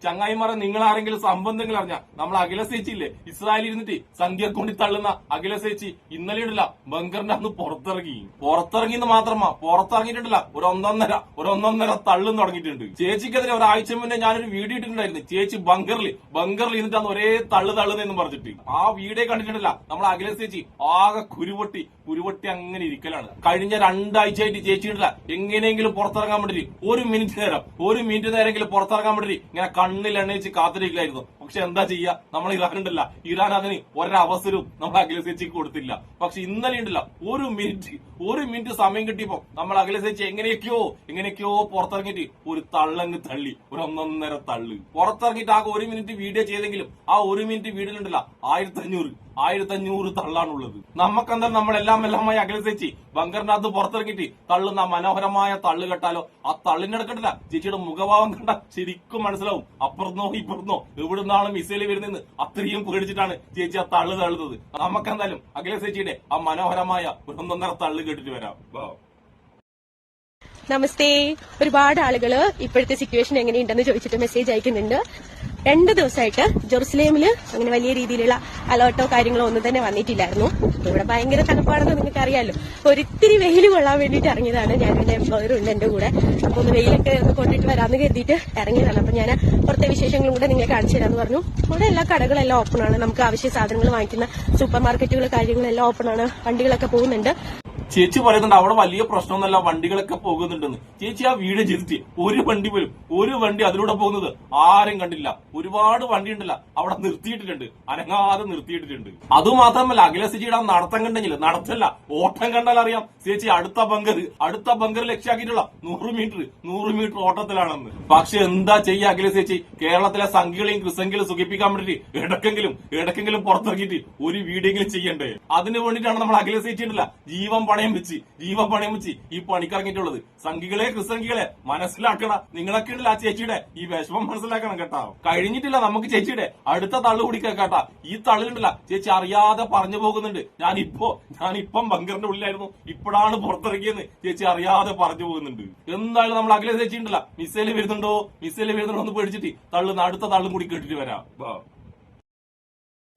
ചങ്ങായിമാരെ നിങ്ങൾ ആരെങ്കിലും സംബന്ധങ്ങൾ അറിഞ്ഞ നമ്മൾ അഖില ചേച്ചിയില്ലേ ഇസ്രായേലിൽ ഇരുന്നിട്ട് സന്ധ്യ കൊണ്ടി തള്ളുന്ന അഖില ചേച്ചി ഇന്നലെ ഉണ്ടല്ല ബങ്കറിന്റെ അന്ന് പുറത്തിറങ്ങിയെന്ന് മാത്രമാ പുറത്തിറങ്ങിയിട്ടുണ്ടല്ല ഒരൊന്നൊന്നര തള്ളും തുടങ്ങിയിട്ടുണ്ട്. ചേച്ചിക്കെതിരെ ഒരാഴ്ച മുന്നേ ഞാനൊരു വീഡിയോ ഇട്ടിട്ടുണ്ടായിരുന്നു. ചേച്ചി ബങ്കറിൽ ഇരുന്നിട്ടാണ് ഒരേ തള്ളുന്നെന്ന് പറഞ്ഞിട്ട് ആ വീഡിയോ കണ്ടിട്ടുണ്ടല്ല നമ്മൾ അഖില ചേച്ചി ആകെ കുരുവട്ടി അങ്ങനെ ഇരിക്കലാണ്. കഴിഞ്ഞ 2 ആഴ്ചയായിട്ട് ചേച്ചിയിട്ടില്ല എങ്ങനെയെങ്കിലും പുറത്തിറങ്ങാൻ വേണ്ടി ഒരു മിനിറ്റ് നേരമെങ്കിലും പുറത്തിറങ്ങാൻ വേണ്ടി ഇങ്ങനെ കണ്ണിൽ എണ്ണയിച്ച് കാത്തിരിക്കലായിരുന്നു. പക്ഷെ എന്താ ചെയ്യാ, നമ്മൾ ഇറാനുണ്ടല്ല, ഇറാൻ അതിന് ഒരവസരവും നമ്മൾ അഖില ചേച്ചിക്ക് കൊടുത്തില്ല. പക്ഷെ ഇന്നലെ ഉണ്ടല്ല ഒരു മിനിറ്റ് സമയം കിട്ടിയപ്പോ നമ്മൾ അഖില ചേച്ചി എങ്ങനെയൊക്കെയോ പുറത്തിറങ്ങിയിട്ട് ഒരു തള്ളങ്ങ് തള്ളി, ഒന്നൊന്നര തള്ളു പുറത്തിറങ്ങിയിട്ട് ആകെ 1 മിനിറ്റ് വീഡിയോ ചെയ്തെങ്കിലും ആ 1 മിനിറ്റ് വീഡിയോയിലുണ്ടല്ല 1500 തള്ളാണുള്ളത്. നമുക്കെന്താ നമ്മളെല്ലാമായി അഖില ചേച്ചി ബങ്കറിനകത്ത് പുറത്തിറങ്ങിയിട്ട് തള്ളുന്ന മനോഹരമായ തള്ളു കേട്ടാലോ. ആ തള്ളിന്റെ അടുക്കട്ടില്ല ചേച്ചിയുടെ മുഖഭാവം കണ്ട ശരിക്കും മനസ്സിലാവും ഇപ്പുറന്നോ എവിടുന്നാണ് മിസൈല് വരുന്നതെന്ന് അത്രയും പേടിച്ചിട്ടാണ് ചേച്ചി ആ തള്ളുന്നത്. നമുക്കെന്തായാലും അഖില ചേച്ചിയുടെ ആ മനോഹരമായ 1.5 തള്ളു കേട്ടിട്ട് വരാം. നമസ്തേ. ഒരുപാട് ആളുകൾ ഇപ്പോഴത്തെ സിറ്റുവേഷൻ എങ്ങനെയുണ്ടെന്ന് ചോദിച്ചിട്ട് മെസ്സേജ് അയക്കുന്നുണ്ട്. 2 ദിവസമായിട്ട് ജെറുസലേമില് അങ്ങനെ വലിയ രീതിയിലുള്ള അലേർട്ടോ കാര്യങ്ങളോ ഒന്നും തന്നെ വന്നിട്ടില്ലായിരുന്നു. ഇവിടെ ഭയങ്കര തണുപ്പാണെന്ന് നിങ്ങൾക്ക് അറിയാമല്ലോ. ഒരിത്തിരി വെയിൽ കൊള്ളാൻ വേണ്ടിയിട്ട് ഇറങ്ങിയതാണ്. ഞാനിവിടെ എംപ്ലോയറുണ്ട് എന്റെ കൂടെ. അപ്പൊ ഒന്ന് വെയിലൊക്കെ ഒന്ന് കൊണ്ടിട്ട് വരാമെന്ന് കരുതിയിട്ട് ഇറങ്ങിയതാണ്. അപ്പൊ ഞാൻ പുറത്തെ വിശേഷങ്ങളും കൂടെ നിങ്ങളെ കാണിച്ചു തരാമെന്ന് പറഞ്ഞു. ഇവിടെ എല്ലാ കടകളെല്ലാം ഓപ്പൺ ആണ്. നമുക്ക് ആവശ്യ സാധനങ്ങൾ വാങ്ങിക്കുന്ന സൂപ്പർ മാർക്കറ്റുകൾ കാര്യങ്ങളെല്ലാം ഓപ്പൺ ആണ്. വണ്ടികളൊക്കെ പോകുന്നുണ്ട്. ചേച്ചി പറയുന്നുണ്ട് അവിടെ വലിയ പ്രശ്നമൊന്നുമല്ല, വണ്ടികളൊക്കെ പോകുന്നുണ്ടെന്ന്. ചേച്ചി ആ വീഡിയോ ചെയ്തിട്ട് ഒരു വണ്ടി അതിലൂടെ പോകുന്നത് ആരും കണ്ടില്ല. ഒരുപാട് വണ്ടി ഉണ്ടല്ല അവിടെ നിർത്തിയിട്ടിട്ടുണ്ട്, അനങ്ങാതെ നിർത്തിയിട്ടിട്ടുണ്ട്. അതുമാത്രമല്ല അഖില ചേച്ചിയുടെ നടത്തം കണ്ടെങ്കിൽ നടത്തല്ല ഓട്ടം കണ്ടാൽ അറിയാം ചേച്ചി അടുത്ത ബങ്കർ ലക്ഷ്യാക്കിയിട്ടുള്ള 100 മീറ്റർ ഓട്ടത്തിലാണെന്ന്. പക്ഷെ എന്താ ചെയ്യുക അഖില ചേച്ചി, കേരളത്തിലെ സംഘികളെയും ക്രിസംഗികളും സുഖിപ്പിക്കാൻ വേണ്ടിട്ട് ഇടക്കെങ്കിലും പുറത്തിറങ്ങിയിട്ട് ഒരു വീഡിയോയെങ്കിലും ചെയ്യണ്ടേ. അതിന് വേണ്ടിയിട്ടാണ് നമ്മൾ അഖില ചേച്ചി ഉണ്ടല്ല ജീവൻ പണയം വെച്ച് ഈ പണിക്കിറങ്ങിയിട്ടുള്ളത്. സംഘികളെ ക്രിസംഘികളെ മനസ്സിലാക്കണ നിങ്ങളൊക്കെ ഉണ്ടല്ല ആ ചേച്ചിയുടെ ഈ വിഷമം മനസ്സിലാക്കണം കേട്ടോ. കഴിഞ്ഞിട്ടില്ല നമുക്ക് ചേച്ചിയുടെ അടുത്ത തള്ളു കൂടി കേട്ടാ. ഈ തള്ളിലുണ്ടല്ല ചേച്ചി അറിയാതെ പറഞ്ഞു പോകുന്നുണ്ട്. ഞാനിപ്പം ബങ്കറിന്റെ ഉള്ളിലായിരുന്നു, ഇപ്പോഴാണ് പുറത്തിറങ്ങിയെന്ന് ചേച്ചി അറിയാതെ പറഞ്ഞു പോകുന്നുണ്ട്. എന്തായാലും നമ്മൾ അഖില ചേച്ചി ഉണ്ടല്ല മിസൈല് വരുന്നുണ്ടോ എന്ന് പേടിച്ചിട്ട് അടുത്ത തള്ളും കൂടി കേട്ടിട്ട് വരാം.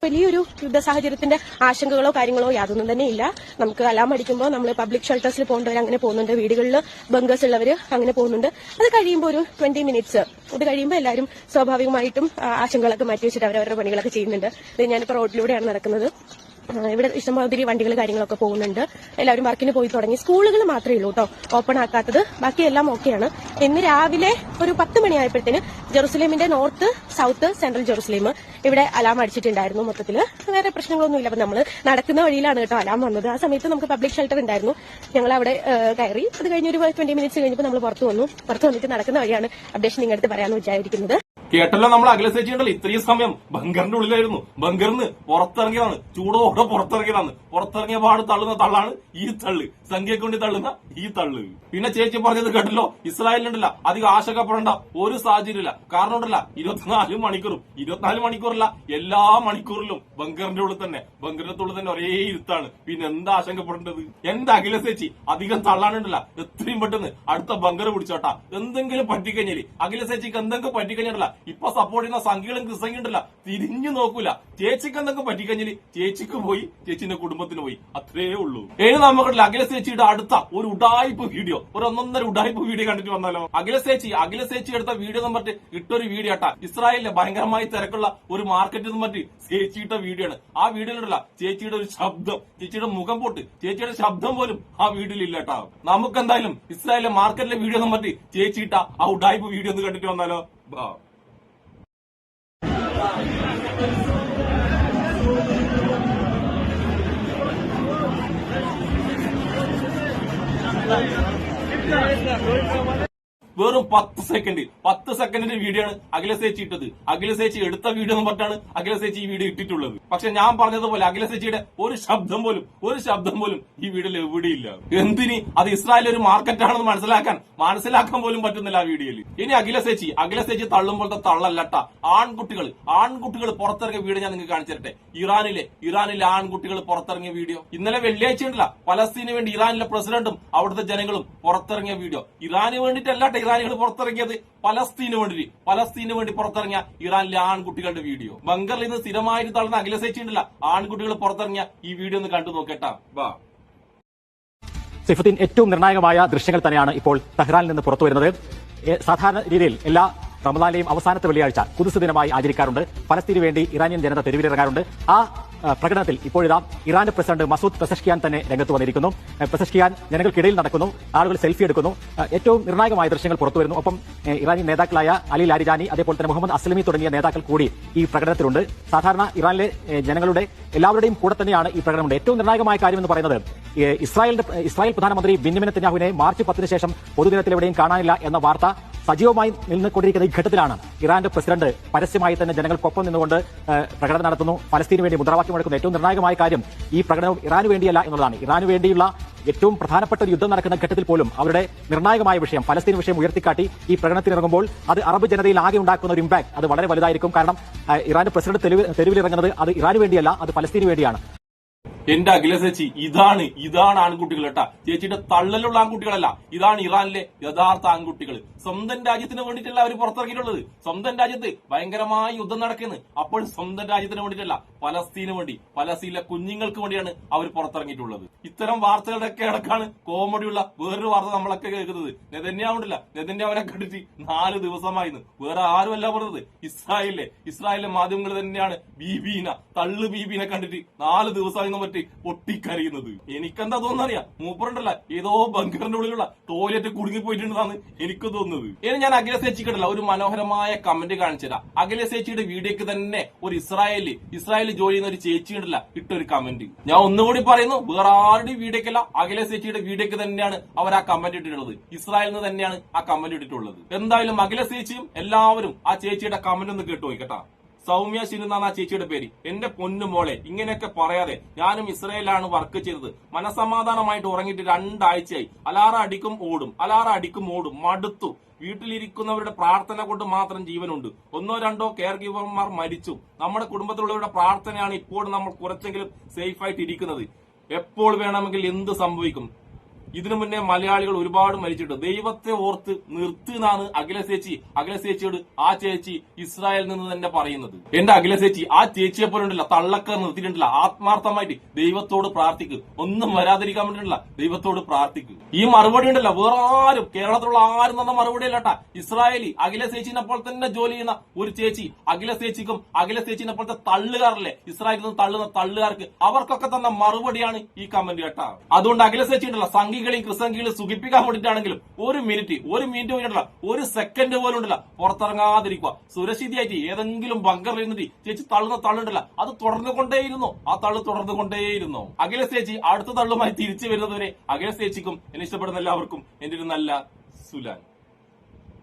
വലിയൊരു യുദ്ധ സാഹചര്യത്തിന്റെ ആശങ്കകളോ കാര്യങ്ങളോ യാതൊന്നും തന്നെ ഇല്ല. നമുക്ക് അലാം അടിക്കുമ്പോൾ നമ്മൾ പബ്ലിക് ഷെൽട്ടേഴ്സിൽ പോകേണ്ടവർ അങ്ങനെ പോകുന്നുണ്ട്, വീടുകളിൽ ബങ്കേഴ്സ് ഉള്ളവര് അങ്ങനെ പോകുന്നുണ്ട്. അത് കഴിയുമ്പോൾ ഒരു 20 മിനിറ്റ്സ് ഇത് കഴിയുമ്പോൾ എല്ലാവരും സ്വാഭാവികമായിട്ടും ആശങ്കകളൊക്കെ മാറ്റി വെച്ചിട്ട് അവരവരുടെ പണികളൊക്കെ ചെയ്യുന്നുണ്ട്. ഞാനിപ്പോൾ റോഡിലൂടെയാണ് നടക്കുന്നത്. ഇവിടെ ഇഷ്ടംമാതിരി വണ്ടികൾ കാര്യങ്ങളൊക്കെ പോകുന്നുണ്ട്. എല്ലാവരും വർക്കിന് പോയി തുടങ്ങി. സ്കൂളുകൾ മാത്രമേ ഉള്ളൂ കേട്ടോ ഓപ്പൺ ആക്കാത്തത്, ബാക്കിയെല്ലാം ഓക്കെയാണ്. ഇന്ന് രാവിലെ ഒരു 10 മണിയായപ്പോഴത്തേന് ജെറുസലേമിന്റെ നോർത്ത്, സൌത്ത്, സെൻട്രൽ ജെറുസലേം ഇവിടെ അലാം അടിച്ചിട്ടുണ്ടായിരുന്നു. മൊത്തത്തില് വേറെ പ്രശ്നങ്ങളൊന്നുമില്ല. അപ്പൊ നമ്മൾ നടക്കുന്ന വഴിയിലാണ് കേട്ടോ അലാം വന്നത്. ആ സമയത്ത് നമുക്ക് പബ്ലിക് ഷെൽട്ടർ ഉണ്ടായിരുന്നു. ഞങ്ങൾ അവിടെ കയറി. അത് കഴിഞ്ഞ് ഒരു 20 മിനിറ്റ്സ് കഴിഞ്ഞപ്പോൾ നമ്മൾ പുറത്തു വന്നിട്ട് നടക്കുന്ന വഴിയാണ് അപ്ഡേഷൻ നിങ്ങളുടെ അടുത്ത് പറയാമെന്ന് വിചാരിക്കുന്നത്. കേട്ടല്ലോ നമ്മൾ അഖില ചേച്ചി ഉണ്ടല്ലോ ഇത്രയും സമയം ബങ്കറിന്റെ ഉള്ളിലായിരുന്നു. ബങ്കറിന്ന് പുറത്തിറങ്ങിയതാണ്, ചൂടോടെ പുറത്തിറങ്ങിയ പാട് തള്ളുന്ന തള്ളാണ് ഈ തള്ളു, സംഖ്യയെ കൊണ്ട് തള്ളുന്ന ഈ തള്ളു. പിന്നെ ചേച്ചി പറഞ്ഞത് കേട്ടല്ലോ ഇസ്രായേലിനുണ്ടല്ല അധികം ആശങ്കപ്പെടേണ്ട ഒരു സാഹചര്യമില്ല. കാരണം ഉണ്ടല്ല 24 മണിക്കൂറല്ല എല്ലാ മണിക്കൂറിലും ബങ്കറിന്റെ ഉള്ളിൽ തന്നെ ഒരേ ഇരുത്താണ്. പിന്നെ എന്താ ആശങ്കപ്പെടേണ്ടത്? എന്താ അഖില ചേച്ചി അധികം തള്ളാനുണ്ടല്ല എത്രയും പെട്ടെന്ന് അടുത്ത ബങ്കർ പിടിച്ചോട്ടാ. എന്തെങ്കിലും പറ്റിക്കഴിഞ്ഞാല് അഖില ചേച്ചിക്ക് എന്തെങ്കിലും പറ്റിക്കഴിഞ്ഞിട്ടല്ല ഇപ്പൊ സപ്പോർട്ട് ചെയ്യുന്ന സംഘികളും ക്രിസംഗി ഉണ്ടല്ല തിരിഞ്ഞു നോക്കൂല. ചേച്ചിക്ക് എന്തെങ്കിലും പറ്റിക്കഴിഞ്ഞാല് ചേച്ചിക്ക് പോയി, ചേച്ചിന്റെ കുടുംബത്തിന് പോയി, അത്രേ ഉള്ളൂ. ഇനി നമുക്കുള്ള അഖില ചേച്ചിയുടെ അടുത്ത ഒരു ഉഡായിപ്പ് വീഡിയോ, ഒരു 1.5 ഉഡായിപ്പ് വീഡിയോ കണ്ടിട്ട് വന്നാലോ. അഖില ചേച്ചി എടുത്ത വീഡിയോ നമ്പർ ഇട്ടൊരു വീഡിയോ ആട്ടാ. ഇസ്രായേലിലെ ഭയങ്കരമായി തിരക്കുള്ള ഒരു മാർക്കറ്റ് എന്ന് പറഞ്ഞിട്ട് ചേച്ചിയുടെ വീഡിയോ ആണ്. ആ വീഡിയോയിലുള്ള ചേച്ചിയുടെ ഒരു ശബ്ദം, ചേച്ചിയുടെ മുഖം പോട്ട്, ചേച്ചിയുടെ ശബ്ദം പോലും ആ വീഡിയോയിൽ ഇല്ല കേട്ടാ. നമുക്കെന്തായാലും ഇസ്രായേലിലെ മാർക്കറ്റിലെ വീഡിയോ എന്ന് പറഞ്ഞിട്ട് ചേച്ചിയിട്ട ആ ഉഡായിപ്പ് വീഡിയോ ഒന്ന് കണ്ടിട്ട് വന്നാലോ. വെറും 10 സെക്കൻഡിന്റെ വീഡിയോ ആണ് അഖില ചേച്ചി ഇട്ടത്. അഖില ചേച്ചി എടുത്ത വീഡിയോ എന്ന് പറഞ്ഞാണ് അഖില ചേച്ചി ഈ വീഡിയോ ഇട്ടിട്ടുള്ളത്. പക്ഷെ ഞാൻ പറഞ്ഞതുപോലെ അഖില ചേച്ചിയുടെ ഒരു ശബ്ദം പോലും ഈ വീഡിയോയിൽ എവിടെയില്ല. എന്തിന്? അത് ഇസ്രായേൽ ഒരു മാർക്കറ്റാണെന്ന് മനസ്സിലാക്കാൻ പോലും പറ്റുന്നില്ല ആ വീഡിയോയിൽ. ഇനി അഖില ചേച്ചി തള്ളുമ്പോഴത്തെ തള്ളല്ലട്ട. ആൺകുട്ടികൾ പുറത്തിറങ്ങിയ വീഡിയോ ഞാൻ നിങ്ങൾക്ക് കാണിച്ചു തരട്ടെ. ഇറാനിലെ ആൺകുട്ടികൾ പുറത്തിറങ്ങിയ വീഡിയോ ഇന്നലെ വെള്ളിയാഴ്ച ഉണ്ടല്ല പലസ്തീന് വേണ്ടി ഇറാനിലെ പ്രസിഡന്റും അവിടുത്തെ ജനങ്ങളും പുറത്തിറങ്ങിയ വീഡിയോ. ഇറാന് വേണ്ടിയിട്ടല്ല ഇറാനികൾ പുറത്തിറങ്ങിയത് പലസ്തീന് വേണ്ടി പുറത്തിറങ്ങിയ ഇറാനിലെ ആൺകുട്ടികളുടെ വീഡിയോ. ബങ്കറിൽ നിന്ന് സ്ഥിരമായിട്ട് തള്ളുന്ന അഖിലസേച്ചിയുണ്ടല്ല ആൺകുട്ടികൾ പുറത്തിറങ്ങിയ ഈ വീഡിയോ ഒന്ന് കണ്ടു നോക്കട്ടാ. വാ സൈഫുദ്ദീൻ, ഏറ്റവും നിർണായകമായ ദൃശ്യങ്ങൾ തന്നെയാണ് ഇപ്പോൾ തെഹ്റാനിൽ നിന്ന് പുറത്തുവരുന്നത്. സാധാരണ രീതിയിൽ എല്ലാ റമദാനിലെയും അവസാനത്തെ വെള്ളിയാഴ്ച ഖുദ്സ് ദിനമായി ആചരിക്കാറുണ്ട്. ഫലസ്തീനു വേണ്ടി ഇറാനിയൻ ജനത തെരുവിലിറങ്ങാറുണ്ട്. ആ പ്രകടനത്തിൽ ഇപ്പോഴിതാ ഇറാന്റെ പ്രസിഡന്റ് മസൂദ് പെസഷ്കിയാൻ തന്നെ രംഗത്ത് വന്നിരിക്കുന്നു. പെസഷ്കിയാൻ ജനങ്ങൾക്കിടയിൽ നടക്കുന്നു, ആളുകൾ സെൽഫി എടുക്കുന്നു. ഏറ്റവും നിർണായകമായ ദൃശ്യങ്ങൾ പുറത്തുവരുന്നു. ഒപ്പം ഇറാനിയൻ നേതാക്കളായ അലി ലാരിജാനി, അതേപോലെ തന്നെ മുഹമ്മദ് അസ്ലമി തുടങ്ങിയ നേതാക്കൾ കൂടി ഈ പ്രകടനത്തിലുണ്ട്. സാധാരണ ഇറാനിലെ ജനങ്ങളുടെ എല്ലാവരുടെയും കൂടെ തന്നെയാണ് ഈ പ്രകടനമുണ്ട്. ഏറ്റവും നിർണായകമായ കാര്യം എന്ന് പറയുന്നത് ഇസ്രായേൽ പ്രധാനമന്ത്രി ബെന്യാമിൻ നെതന്യാഹുവിനെ മാർച്ച് 10 ശേഷം പൊതുദിനത്തിൽ എവിടെയും കാണാനില്ല എന്ന വാർത്ത സജീവമായി നിന്നുകൊണ്ടിരിക്കുന്ന ഈ ഘട്ടത്തിലാണ് ഇറാന്റെ പ്രസിഡന്റ് പരസ്യമായി തന്നെ ജനങ്ങൾക്കൊപ്പം നിന്നുകൊണ്ട് പ്രകടനം നടത്തുന്നു, ഫലസ്തീനു വേണ്ടി മുദ്രാവാക്യം മുഴക്കുന്നു. ഏറ്റവും നിർണായകമായ കാര്യം ഈ പ്രകടനം ഇറാനു വേണ്ടിയല്ല എന്നുള്ളതാണ്. ഇറാനു വേണ്ടിയുള്ള ഏറ്റവും പ്രധാനപ്പെട്ട ഒരു യുദ്ധം നടക്കുന്ന ഘട്ടത്തിൽ പോലും അവരുടെ നിർണായകമായ വിഷയം ഫലസ്തീൻ വിഷയം ഉയർത്തിക്കാട്ടി ഈ പ്രകടനത്തിനിറങ്ങുമ്പോൾ അത് അറബ് ജനതയിൽ ആകെ ഉണ്ടാക്കുന്ന ഒരു ഇമ്പാക്ട് അത് വളരെ വലുതായിരിക്കും. കാരണം ഇറാന്റെ പ്രസിഡന്റ് തെരുവിലിറങ്ങുന്നത് അത് ഇറാനു വേണ്ടിയല്ല, അത് ഫലസ്തീനു വേണ്ടിയാണ്. എന്റെ അഖിലസേച്ചി, ഇതാണ് ആൺകുട്ടികൾ കേട്ടാ. ചേച്ചിയുടെ തള്ളലുള്ള ആൺകുട്ടികളല്ല, ഇതാണ് ഇറാനിലെ യഥാർത്ഥ ആൺകുട്ടികൾ. സ്വന്തം രാജ്യത്തിന് വേണ്ടിയിട്ടല്ല അവർ പുറത്തിറങ്ങിയിട്ടുള്ളത്. സ്വന്തം രാജ്യത്ത് ഭയങ്കരമായ യുദ്ധം നടക്കുന്നു. അപ്പോൾ സ്വന്തം രാജ്യത്തിന് വേണ്ടിയിട്ടല്ല, ഫലസ്തീന് വേണ്ടി, ഫലസ്തീനിലെ കുഞ്ഞുങ്ങൾക്ക് വേണ്ടിയാണ് അവർ പുറത്തിറങ്ങിയിട്ടുള്ളത്. ഇത്തരം വാർത്തകളുടെയൊക്കെ ഇടക്കാണ് കോമഡിയുള്ള വേറൊരു വാർത്ത നമ്മളൊക്കെ കേൾക്കുന്നത്. നെതന്യാഹുവിനെ കണ്ടിട്ട് 4 ദിവസമായിരുന്നു. വേറെ ആരുമല്ല പറഞ്ഞത്, ഇസ്രായേലിലെ മാധ്യമങ്ങൾ തന്നെയാണ് തള്ളു ബീബീനെ കണ്ടിട്ട് 4 ദിവസമായി പറ്റി പൊട്ടിക്കരയുന്നത്. എനിക്കെന്താ തോന്നറിയാം, മൂപ്പറുണ്ടല്ല ഏതോ ബങ്കറിന്റെ ഉള്ളിലുള്ള ടോയ്ലറ്റ് കുടുങ്ങിപ്പോയിട്ടുണ്ടെന്നാണ് എനിക്ക് തോന്നുന്നത്. ഇനി ഞാൻ അഖിലസേച്ചിക്കല്ല ഒരു മനോഹരമായ കമന്റ് കാണിച്ചുതരാം. അഖിലസേച്ചിയുടെ വീഡിയോക്ക് തന്നെ ഒരു ഇസ്രായേലിൽ ജോലി ചെയ്യുന്ന ഒരു ചേച്ചി ഉണ്ടല്ല ഇട്ടൊരു കമന്റ്. ഞാൻ ഒന്നുകൂടി പറയുന്നു, വേറെ ആരുടെയും വീഡിയോക്കല്ല, അഖിലസേച്ചിയുടെ വീഡിയോക്ക് തന്നെയാണ് അവർ ആ കമന്റ് ഇട്ടിട്ടുള്ളത്. ഇസ്രായേലിൽ നിന്ന് തന്നെയാണ് ആ കമന്റ് ഇട്ടിട്ടുള്ളത്. എന്തായാലും അഖിലസേച്ചിയും എല്ലാവരും ആ ചേച്ചിയുടെ കമന്റ് ഒന്ന് കേട്ടു നോക്കട്ടാ. സൗമ്യ ശിനു എന്നാണ് ആ ചേച്ചിയുടെ പേര്. എന്റെ പൊന്നു മോളെ, ഇങ്ങനെയൊക്കെ പറയാതെ, ഞാനും ഇസ്രായേലാണ് വർക്ക് ചെയ്തത്. മനസമാധാനമായിട്ട് ഉറങ്ങിയിട്ട് 2 ആഴ്ചയായി. അലാറ അടിക്കും ഓടും, മടുത്തു. വീട്ടിലിരിക്കുന്നവരുടെ പ്രാർത്ഥന കൊണ്ട് മാത്രം ജീവനുണ്ട്. 1 or 2 കെയർ ഗീവർമാർ മരിച്ചു. നമ്മുടെ കുടുംബത്തിലുള്ളവരുടെ പ്രാർത്ഥനയാണ് ഇപ്പോൾ നമ്മൾ കുറച്ചെങ്കിലും സേഫ് ആയിട്ട് ഇരിക്കുന്നത്. എപ്പോൾ വേണമെങ്കിൽ എന്ത് സംഭവിക്കും. ഇതിനു മുന്നേ മലയാളികൾ ഒരുപാട് മരിച്ചിട്ട്. ദൈവത്തെ ഓർത്ത് നിർത്തുന്നാണ് അഖിലസേച്ചിയോട് ആ ചേച്ചി ഇസ്രായേലിൽ നിന്ന് തന്നെ പറയുന്നത്. എന്റെ അഖിലസേച്ചി ആ ചേച്ചിയെ പോലെ ഉണ്ടല്ല, തള്ളക്കാർ നിർത്തിയിട്ടുണ്ടല്ല, ആത്മാർത്ഥമായിട്ട് ദൈവത്തോട് പ്രാർത്ഥിക്കും. ഒന്നും വരാതിരിക്കാൻ വേണ്ടിയിട്ടല്ല, ദൈവത്തോട് പ്രാർത്ഥിക്കും. ഈ മറുപടി ഉണ്ടല്ല വേറെ ആരും കേരളത്തിലുള്ള ആരും തന്ന മറുപടി അല്ലട്ടാ. ഇസ്രായേലി അഖിലസേച്ചിനെ പോലെ തന്നെ ജോലി ചെയ്യുന്ന ഒരു ചേച്ചി അഖിലസേച്ചിക്കും അഖിലസേച്ചിനെ പോലത്തെ തള്ളുകാരല്ലേ, ഇസ്രായേലിൽ നിന്ന് തള്ളുന്ന തള്ളുകാർക്ക്, അവർക്കൊക്കെ തന്ന മറുപടിയാണ് ഈ കമന്റ് കേട്ടാ. അതുകൊണ്ട് അഖിലസേച്ചി ഉണ്ടല്ല ക്രിസംഗികളെയും സുഖിപ്പിക്കാൻ വേണ്ടിയിട്ടാണെങ്കിലും ഒരു മിനിറ്റ് വേണ്ടിയിട്ടല്ല, 1 സെക്കൻഡ് പോലും ഉണ്ടല്ല പുറത്തിറങ്ങാതിരിക്കുക. സുരക്ഷിതയായിട്ട് ഏതെങ്കിലും ബങ്കറിൽ ഇരുന്നിട്ട് ചേച്ചി തള്ളുണ്ടല്ല, അത് തുടർന്നുകൊണ്ടേയിരുന്നു. ആ തള്ളു തുടർന്നുകൊണ്ടേയിരുന്നു. അഖിലസേച്ചി അടുത്ത തള്ളുമായി തിരിച്ചു വരുന്നതുവരെ അഖിലസേച്ചിക്കും എന്നെ ഇഷ്ടപ്പെടുന്ന എല്ലാവർക്കും എന്റെ ഒരു നല്ല സുലാൻ.